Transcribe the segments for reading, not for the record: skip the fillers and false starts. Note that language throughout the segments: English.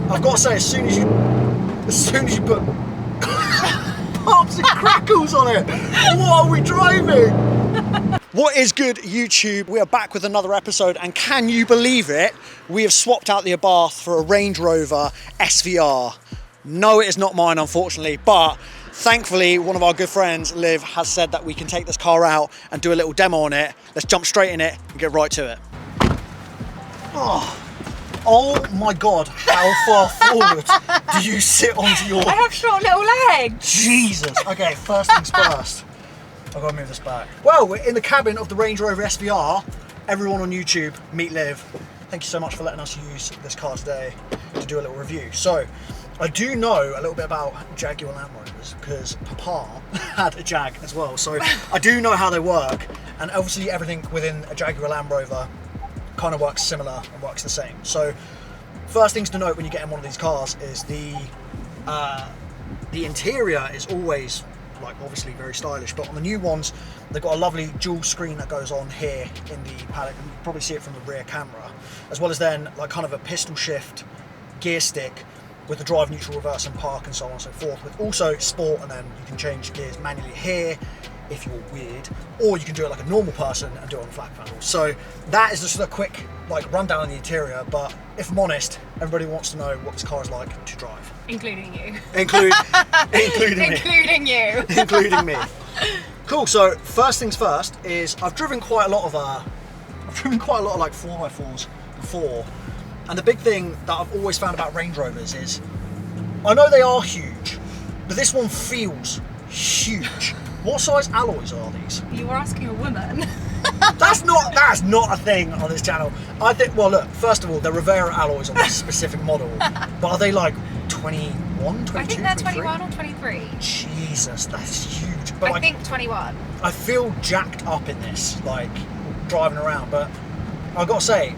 I've got to say, as soon as you put pops and crackles on it, what are we driving? What is good, YouTube? We are back with another episode, and can you believe it? We have swapped out the Abarth for a Range Rover SVR. No, it is not mine, unfortunately, but thankfully, one of our good friends, Liv, has said that we can take this car out and do a little demo on it. Let's jump straight in it and get right to it. Oh my God, how far forward do you sit onto your... I have short little legs. Jesus. Okay, first things first. I've got to move this back. Well, we're in the cabin of the Range Rover SVR. Everyone on YouTube, meet Liv. Thank you so much for letting us use this car today to do a little review. So, I do know a little bit about Jaguar Land Rovers because Papa had a Jag as well. So, I do know how they work. And obviously everything within a Jaguar Land Rover kind of works similar and works the same. So, first things to note when you get in one of these cars is the interior is always, like, obviously very stylish, but on the new ones they've got a lovely dual screen that goes on here in the palette, and you can probably see it from the rear camera, as well as then like kind of a pistol shift gear stick with the drive, neutral, reverse and park and so on and so forth, with also sport, and then you can change gears manually here if you're weird, or you can do it like a normal person and do it on the flat panel. So that is just a quick like rundown on the interior, but if I'm honest, everybody wants to know what this car is like to drive. Including you. Including me. Including you. Including me. Cool, so first things first is I've driven quite a lot of like 4x4s before, and the big thing that I've always found about Range Rovers is I know they are huge, but this one feels huge. What size alloys are these? You were asking a woman. That's not a thing on this channel. I think, well look, first of all, they're Rivera alloys on this specific model, but are they like 21, 22, I think they're 23? 21 or 23. Jesus, that's huge. But I think 21. I feel jacked up in this, like driving around, but I've got to say,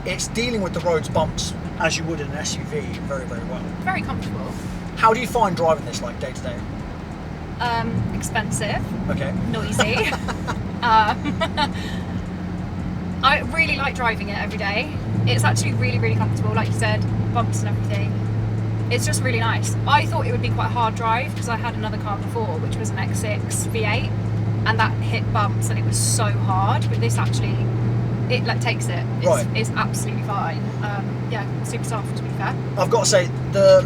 it's dealing with the road's bumps as you would in an SUV very, very well. Very comfortable. How do you find driving this like day to day? Expensive. Okay. Noisy. I really like driving it every day. It's actually really, really comfortable, like you said, bumps and everything. It's just really nice. I thought it would be quite a hard drive because I had another car before, which was an X6 V8, and that hit bumps and it was so hard, but this actually, it like takes it. It's absolutely fine. Yeah, super soft to be fair. I've got to say, the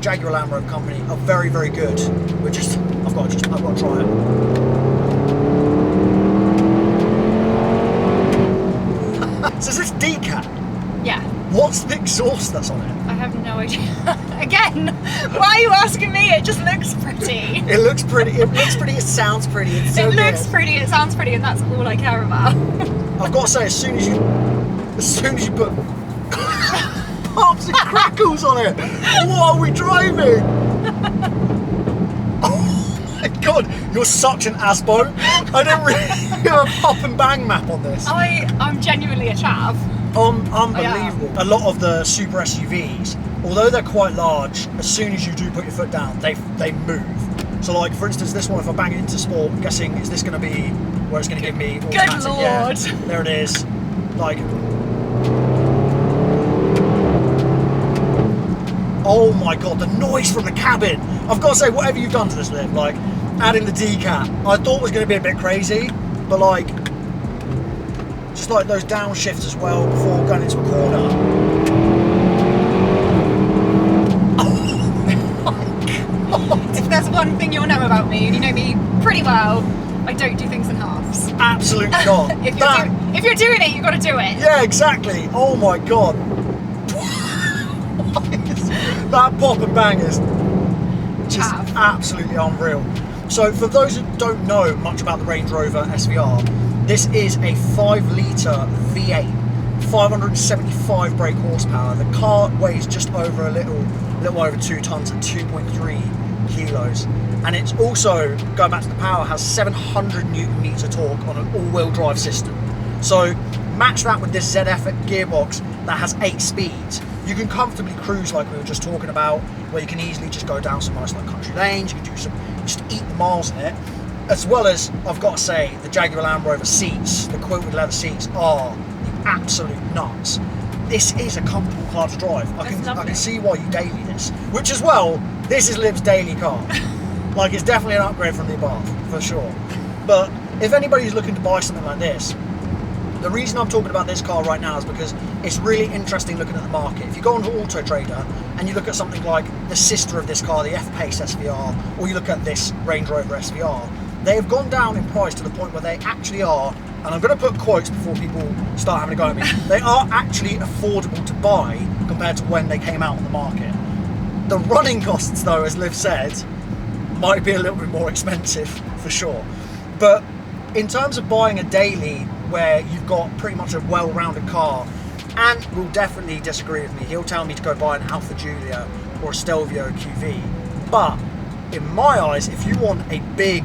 Jaguar Land Rover company are very, very good. I've got to try it. So is this decat? Yeah. What's the exhaust that's on it? I have no idea. Again, why are you asking me? It just looks pretty. It looks pretty, it sounds pretty. It's so it looks good. pretty, it sounds pretty, and that's all I care about. I've got to say, as soon as you put pops and crackles on it, what are we driving? Oh my God, you're such an asbo. I don't really have a pop and bang map on this. I'm genuinely a chav. Unbelievable. Yeah. A lot of the super SUVs, although they're quite large, as soon as you do put your foot down, they move. So like, for instance, this one, if I bang it into sport, I'm guessing, is this going to be where it's going to give me automatic? Good Lord. Yeah, there it is. Like, oh my God, the noise from the cabin. I've got to say, whatever you've done to this, Liv, like adding the decat, I thought was going to be a bit crazy, but like, just like those downshifts as well before going into a corner. Oh my God. If there's one thing you'll know about me, and you know me pretty well, I don't do things in halves. Absolutely not. If you're doing it, you've got to do it. Yeah, exactly. Oh my God. That pop and bang is just absolutely unreal. So for those who don't know much about the Range Rover SVR, this is a 5-litre V8, 575 brake horsepower. The car weighs just over a little over 2 tons at 2.3 kilos. And it's also, going back to the power, has 700 Newton meter torque on an all-wheel drive system. So match that with this ZF gearbox that has 8 speeds. You can comfortably cruise like we were just talking about, where you can easily just go down some nice like country lanes, you can just eat the miles in it. As well as, I've got to say, the Jaguar Land Rover seats, the quilted leather seats, are the absolute nuts. this is a comfortable car to drive. I It's can lovely. see why you daily this. Which as well, this is Liv's daily car. Like, it's definitely an upgrade from the above, for sure. But if anybody's looking to buy something like this, the reason I'm talking about this car right now is because it's really interesting looking at the market. If you go onto Auto Trader and you look at something like the sister of this car, the F-Pace SVR, or you look at this Range Rover SVR, they have gone down in price to the point where they actually are, and I'm going to put quotes before people start having a go at me, they are actually affordable to buy compared to when they came out on the market. The running costs, though, as Liv said, might be a little bit more expensive, for sure. But in terms of buying a daily where you've got pretty much a well-rounded car, and will definitely disagree with me, he'll tell me to go buy an Alfa Giulia or a Stelvio QV, but in my eyes, if you want a big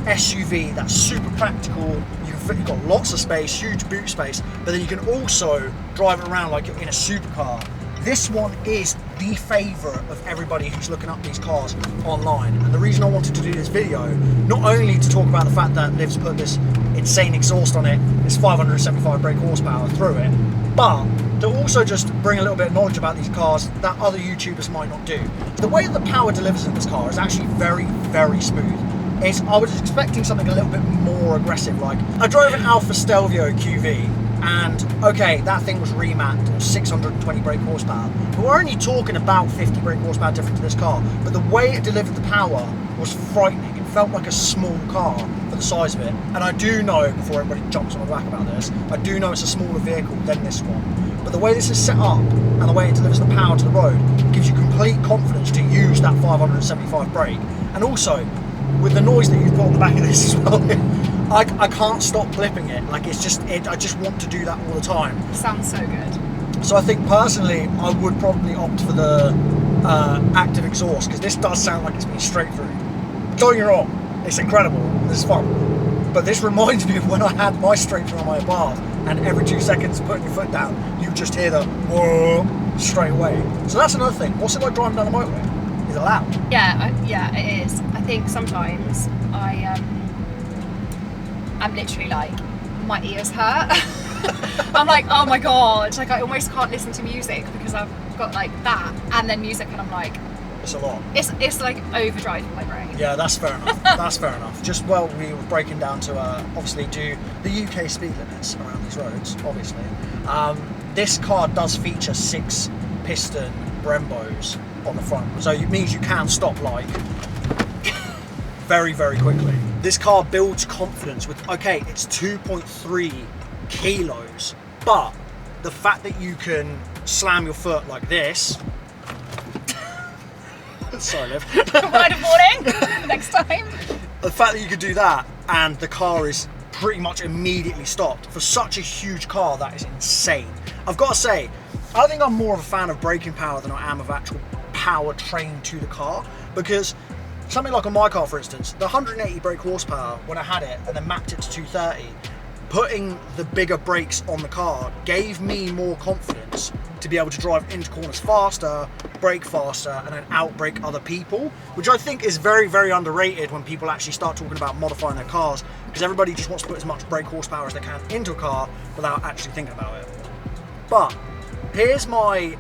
SUV that's super practical, you've got lots of space, huge boot space, but then you can also drive it around like you're in a supercar, this one is the favourite of everybody who's looking up these cars online. And the reason I wanted to do this video, not only to talk about the fact that Liv's put this insane exhaust on it, this 575 brake horsepower through it, but to also just bring a little bit of knowledge about these cars that other YouTubers might not do. The way that the power delivers in this car is actually very, very smooth. I was expecting something a little bit more aggressive. Like, I drove an Alfa Stelvio QV, and okay, that thing was remapped on 620 brake horsepower, but we're only talking about 50 brake horsepower difference to this car, but the way it delivered the power was frightening. It felt like a small car for the size of it, and I do know, before everybody jumps on my back about this, I do know it's a smaller vehicle than this one, but the way this is set up and the way it delivers the power to the road gives you complete confidence to use that 575 brake. And also, with the noise that you've got on the back of this as well, I can't stop clipping it. Like, it's just, I just want to do that all the time. Sounds so good. So I think personally, I would probably opt for the active exhaust, because this does sound like it's been straight through. Don't get me wrong, it's incredible, this is fun. But this reminds me of when I had my straight through on my Abarth, and every 2 seconds putting your foot down, you just hear the whoa straight away. So that's another thing. What's it like driving down the motorway? Is it loud? Yeah, it is. I think sometimes I'm literally like, my ears hurt. I'm like, oh my god, like I almost can't listen to music because I've got like that and then music, and I'm like, It's a lot. It's like overdriving my brain. Yeah, that's fair enough. That's fair enough. Just while we were breaking down to obviously do the UK speed limits around these roads, obviously. This car does feature 6-piston Brembos on the front, so it means you can stop like very, very quickly. This car builds confidence with, okay, it's 2.3 kilos, but the fact that you can slam your foot like this. Sorry, Liv. Word of warning, next time. The fact that you could do that and the car is pretty much immediately stopped for such a huge car, that is insane. I've got to say, I think I'm more of a fan of braking power than I am of actual power trained to the car, because something like on my car, for instance, the 180 brake horsepower, when I had it and then mapped it to 230, putting the bigger brakes on the car gave me more confidence to be able to drive into corners faster, brake faster, and then outbrake other people, which I think is very, very underrated when people actually start talking about modifying their cars, because everybody just wants to put as much brake horsepower as they can into a car without actually thinking about it. But here's my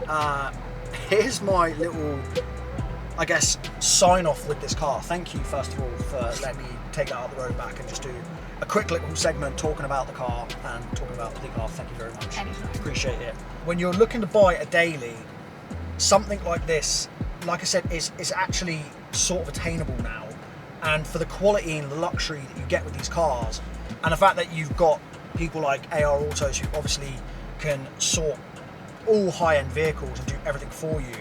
little, I guess, sign off with this car. Thank you, first of all, for letting me take that out the road back and just do a quick little segment talking about the car and talking about the car. Thank you very much. Anytime. Appreciate it. When you're looking to buy a daily, something like this, like I said, is actually sort of attainable now. And for the quality and the luxury that you get with these cars, and the fact that you've got people like AR Autos who obviously can sort all high-end vehicles and do everything for you,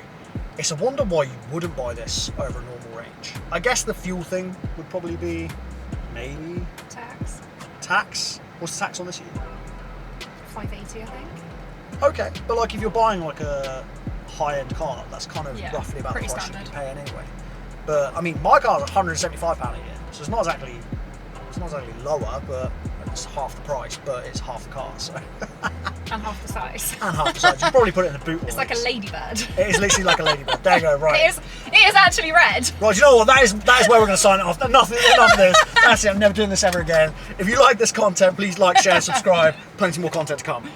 it's a wonder why you wouldn't buy this over a normal range. I guess the fuel thing would probably be maybe tax. What's the tax on this year? 580, I think. Okay, but like if you're buying like a high-end car, that's kind of roughly about the price standard. you'd be paying anyway. But I mean, my car's £175 a year, so it's not exactly lower, but it's half the price, but it's half the car, so. And half the size. And half the size. You can probably put it in the boot. It's like a ladybird. It is literally like a ladybird. There you go, right. It is actually red. Right, you know what? That is where we're going to sign it off. Enough of this. That's it. I'm never doing this ever again. If you like this content, please like, share, subscribe. Plenty more content to come.